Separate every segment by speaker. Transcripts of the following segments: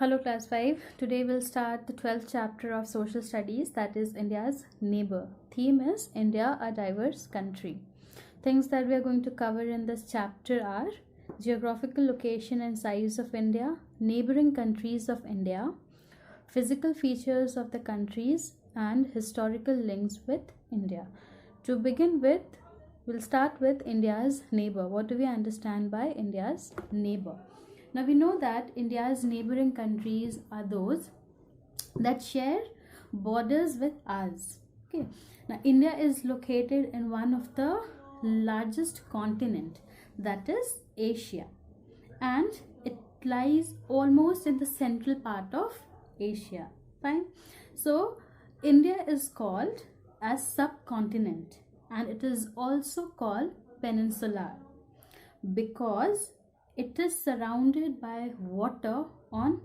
Speaker 1: Hello class 5. Today we'll start the 12th chapter of social studies, that is India's neighbor. Theme is India, a diverse country. Things that we are going to cover in this chapter are geographical location and size of India, neighboring countries of India, physical features of the countries, and historical links with India. To begin with, we'll start with India's neighbor. What do we understand by India's neighbor? Now we know that India's neighboring countries are those that share borders with us. Okay. Now India is located in one of the largest continent, that is Asia, and it lies almost in the central part of Asia. Fine. So India is called as subcontinent, and it is also called peninsular because it is surrounded by water on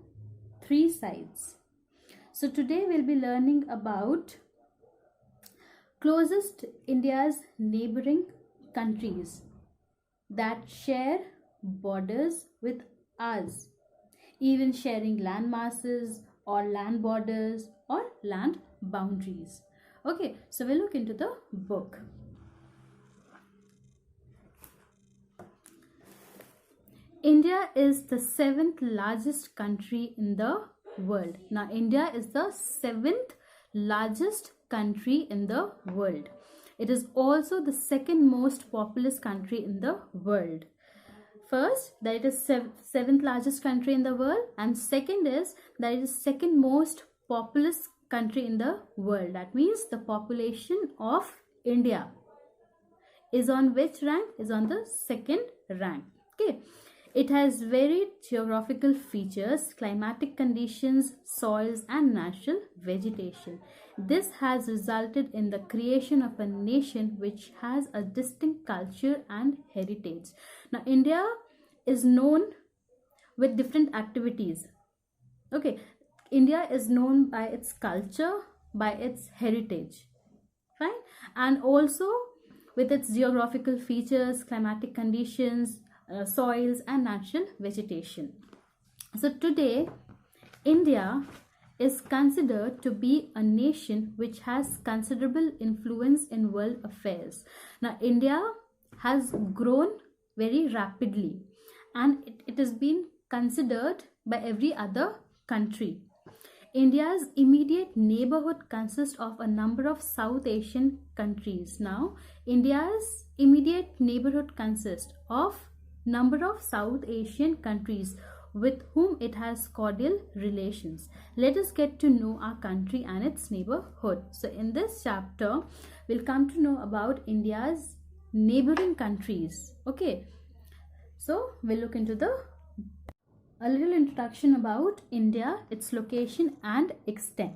Speaker 1: three sides. So today we'll be learning about closest India's neighboring countries that share borders with us, even sharing land masses or land borders or land boundaries. Okay, so we'll look into the book. India is the 7th largest country in the world. Now, India is the 7th largest country in the world. It is also the second most populous country in the world. First, that it is 7th largest country in the world, and second is that it is second most populous country in the world. That means the population of India is on which rank? Is on the second rank. Okay. It has varied geographical features, climatic conditions, soils, and natural vegetation. This has resulted in the creation of a nation which has a distinct culture and heritage. Now, India is known with different activities. Okay, India is known by its culture, by its heritage, fine, and also with its geographical features, climatic conditions, soils, and natural vegetation. So today India is considered to be a nation which has considerable influence in world affairs. Now India has grown very rapidly, and it has been considered by every other country. India's immediate neighborhood consists of a number of South Asian countries. Now India's immediate neighborhood consists of number of South Asian countries with whom it has cordial relations. Let us get to know our country and its neighborhood. So in this chapter, we'll come to know about India's neighboring countries. Okay, so we'll look into a little introduction about India, its location and extent.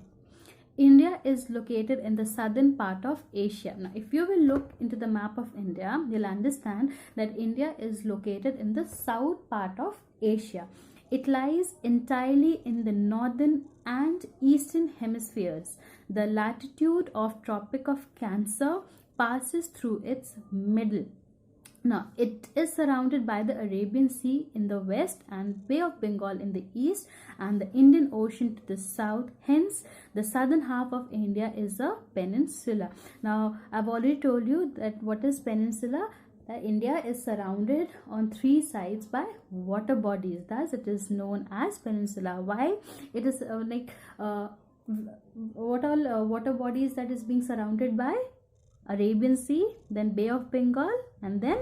Speaker 1: India is located in the southern part of Asia. Now, if you will look into the map of India, you'll understand that India is located in the south part of Asia. It lies entirely in the northern and eastern hemispheres. The latitude of Tropic of Cancer passes through its middle. Now, it is surrounded by the Arabian Sea in the west and Bay of Bengal in the east and the Indian Ocean to the south. Hence, the southern half of India is a peninsula. Now, I've already told you that what is peninsula? India is surrounded on three sides by water bodies. Thus, it is known as peninsula. Why? It is what all water bodies that is being surrounded by? Arabian Sea, then Bay of Bengal, and then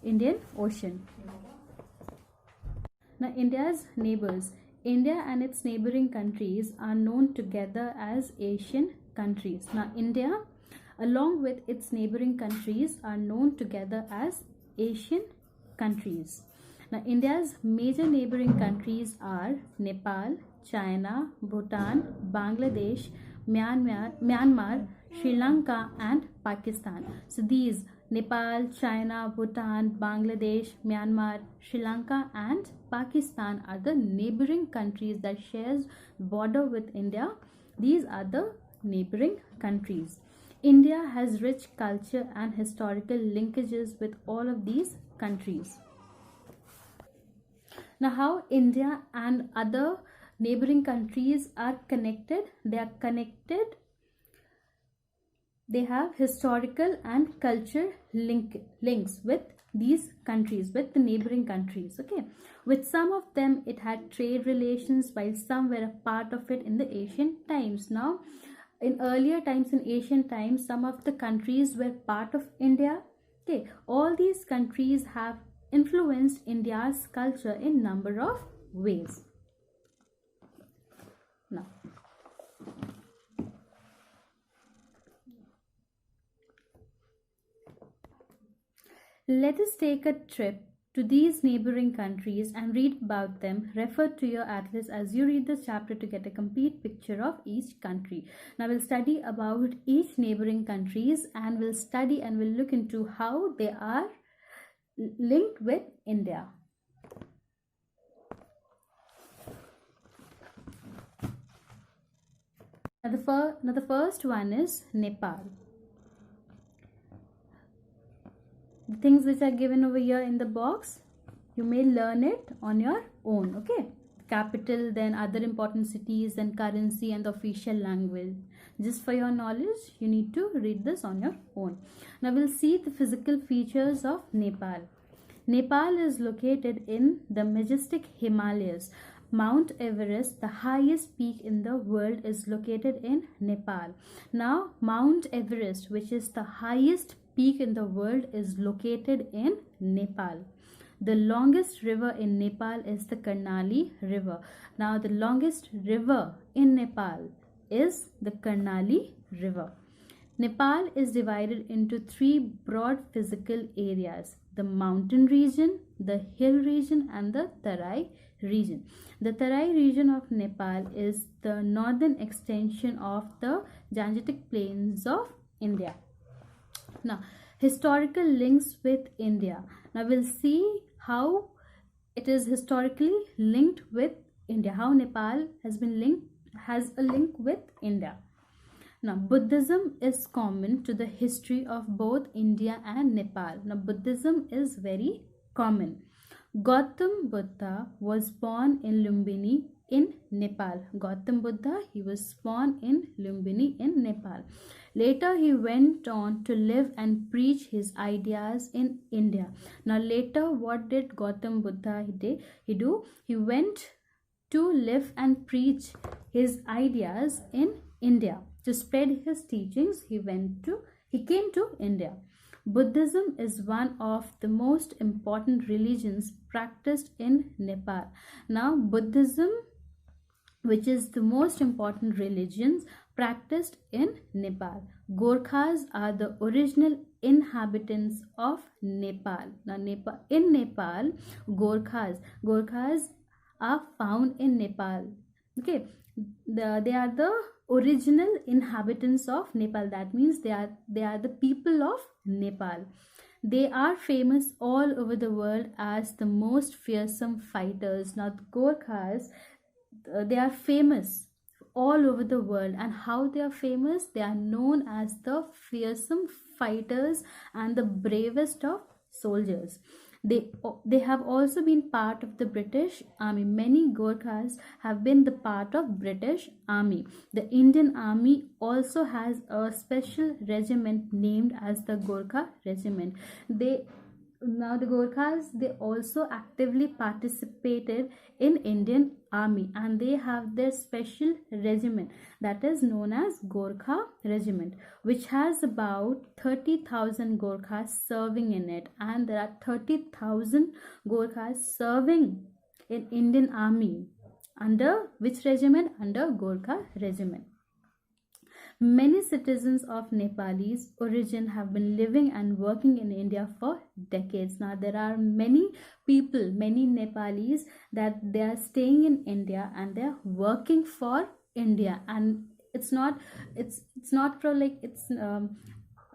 Speaker 1: Indian Ocean. Now, India's neighbors. India and its neighboring countries are known together as Asian countries. Now, India, along with its neighboring countries, are known together as Asian countries. Now, India's major neighboring countries are Nepal, China, Bhutan, Bangladesh, Myanmar, Sri Lanka, and Pakistan. So these Nepal, China, Bhutan, Bangladesh, Myanmar, Sri Lanka, and Pakistan are the neighboring countries that shares border with India. These are the neighboring countries. India has rich culture and historical linkages with all of these countries. Now, how India and other neighboring countries are connected? They are connected. They have historical and cultural links with these countries, with the neighboring countries. Okay, with some of them it had trade relations, while some were a part of it in the ancient times. Now, in earlier times, in ancient times, some of the countries were part of India. Okay, all these countries have influenced India's culture in number of ways. Now, let us take a trip to these neighboring countries and read about them. Refer to your atlas as you read this chapter to get a complete picture of each country. Now we'll study about each neighboring countries, and we'll study and we'll look into how they are linked with India. Now the first one is Nepal. The things which are given over here in the box, you may learn it on your own. Okay, capital, then other important cities, then currency and the official language. Just for your knowledge, you need to read this on your own. Now we'll see the physical features of Nepal. Nepal is located in the majestic Himalayas. Mount Everest, the highest peak in the world, is located in Nepal. Now, Mount Everest, which is the highest peak in the world, is located in Nepal. The longest river in Nepal is the Karnali River. Now, the longest river in Nepal is the Karnali River. Nepal is divided into three broad physical areas: the mountain region, the hill region, and the Tarai region. The Tarai region of Nepal is the northern extension of the Gangetic Plains of India. Now, historical links with India. Now we'll see how it is historically linked with India, how Nepal has a link with India. Now, Buddhism is common to the history of both India and Nepal. Now, Buddhism is very common. Gautam Buddha was born in Lumbini in Nepal. Gautam Buddha, he was born in Lumbini in Nepal. Later, he went on to live and preach his ideas in India. Now, later, what did Gautam Buddha do? He went to live and preach his ideas in India. To spread his teachings, he came to India. Buddhism is one of the most important religions practiced in Nepal. Now, Buddhism, which is the most important religions practiced in Nepal. Gorkhas are the original inhabitants of Nepal. Now, in Nepal, Gorkhas are found in Nepal. Okay, they are the original inhabitants of Nepal. That means they are the people of Nepal. They are famous all over the world as the most fearsome fighters. Now, the Gorkhas, they are famous all over the world. And how they are famous? They are known as the fearsome fighters and the bravest of soldiers. They have also been part of the British Army. Many Gorkhas have been the part of British Army. The Indian Army also has a special regiment named as the Gorkha Regiment. Now the Gorkhas, they also actively participated in Indian Army, and they have their special regiment that is known as Gorkha Regiment, which has about 30,000 Gorkhas serving in it, and there are 30,000 Gorkhas serving in Indian Army. Under which regiment? Under Gorkha Regiment. Many citizens of Nepalese origin have been living and working in India for decades. Now, there are many people, many Nepalese, that they are staying in India and they are working for India. And it's not from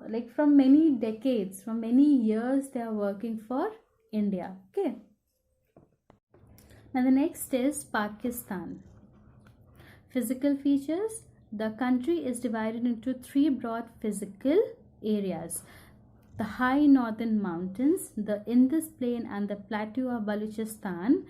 Speaker 1: like from many decades, from many years, they are working for India. Okay. Now, the next is Pakistan. Physical features. The country is divided into three broad physical areas: the high northern mountains, the Indus Plain, and the plateau of Balochistan.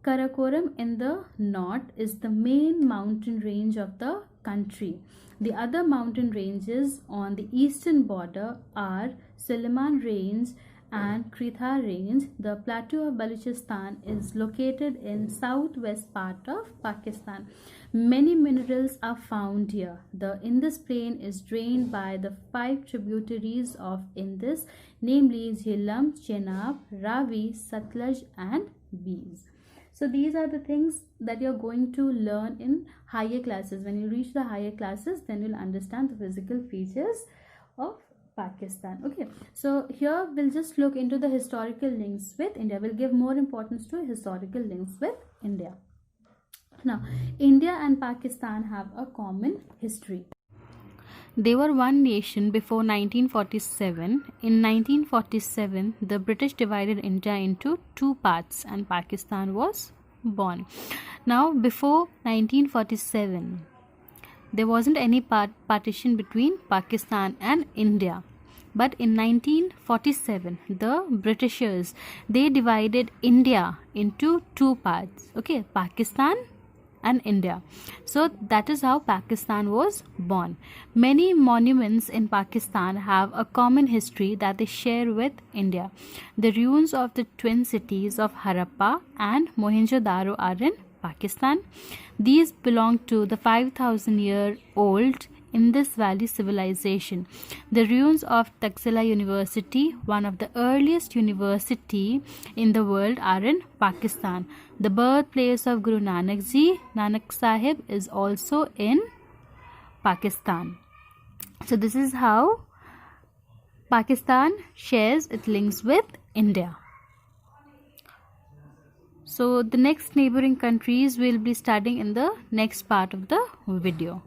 Speaker 1: Karakoram in the north is the main mountain range of the country. The other mountain ranges on the eastern border are Suleiman Range and Kritha Range. The plateau of Balochistan is located in southwest part of Pakistan. Many minerals are found here. The Indus plain is drained by the 5 tributaries of Indus, namely Jhelum, Chenab, Ravi, Satluj and Beas. So these are the things that you're going to learn in higher classes. When you reach the higher classes, then you'll understand the physical features of Pakistan. Okay, so here we'll just look into the historical links with India. We'll give more importance to historical links with India. Now, India and Pakistan have a common history. They were one nation before 1947. In 1947, the British divided India into 2 parts and Pakistan was born. Now, before 1947, there wasn't any partition between Pakistan and India. But in 1947, the Britishers, they divided India into 2 parts. Okay, Pakistan and India. So that is how Pakistan was born. Many monuments in Pakistan have a common history that they share with India. The ruins of the twin cities of Harappa and Mohenjo-daro are in Pakistan. These belong to the 5,000-year-old Indus Valley civilization. The ruins of Taxila University, one of the earliest university in the world, are in Pakistan. The birthplace of Guru Nanak Ji, Nanak Sahib, is also in Pakistan. So this is how Pakistan shares its links with India. So the next neighboring countries we'll be studying in the next part of the video.